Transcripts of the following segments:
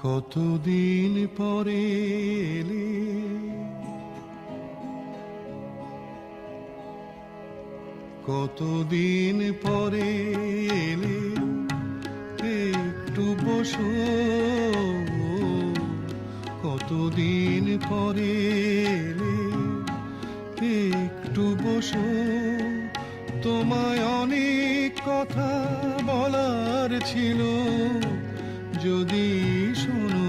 কতদিন পরে এলে, কতদিন পরে এলে, একটু বসো। কতদিন পরে এলে, একটু বসো। তোমায় অনেক কথা বলার ছিল, যদি শোনো।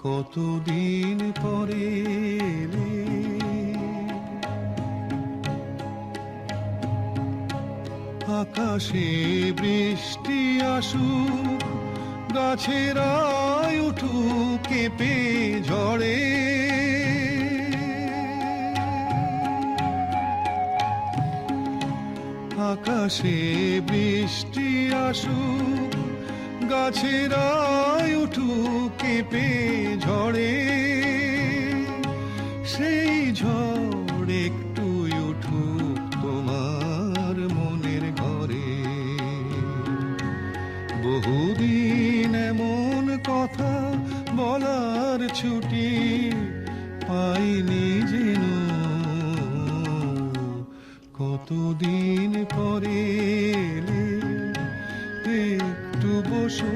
কতদিন পরে এলে, আকাশে বৃষ্টি আসুক, গাছেরা উঠুক কেঁপে ঝড়ে। আকাশে বৃষ্টি আসুক, গাছেরা উঠুক কেঁপে ঝড়ে। সেই ঝড় একটু উঠুক তোমার মনের ঘরে। বহুদিন এমন কথা বলার ছুটি পাইনি যেন। কতদিন পরে এলে, একটু বসো।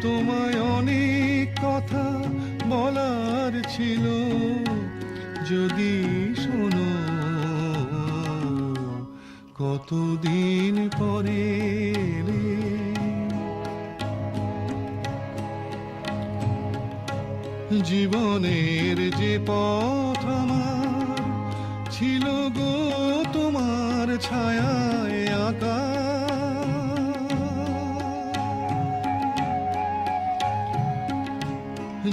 তোমায় অনেক কথা বলার ছিল, যদি শোনো। কতদিন পরে এলে, জীবনের যে পথ আমার ছিল গো তোমার ছায়ায় আঁকা।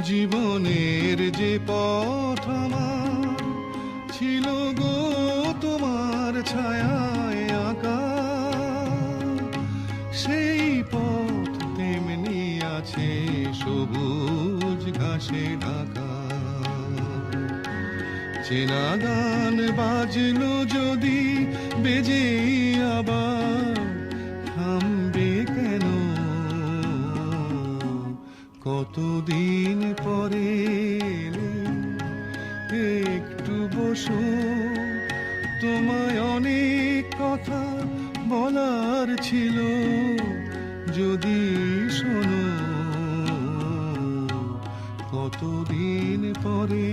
জীবনের যে পথ আমার ছিল গো তোমার ছায়ায় আঁকা। সেই পথ তেমনি আছে সবুজ ঘাসে ঢাকা। চেনা গান বাজলো যদি বেজে আবার, থামবে কেন? কতদিন পরে এলে, একটু বসো। তোমায় অনেক কথা বলার ছিল, যদি শোনো। কতদিন পরে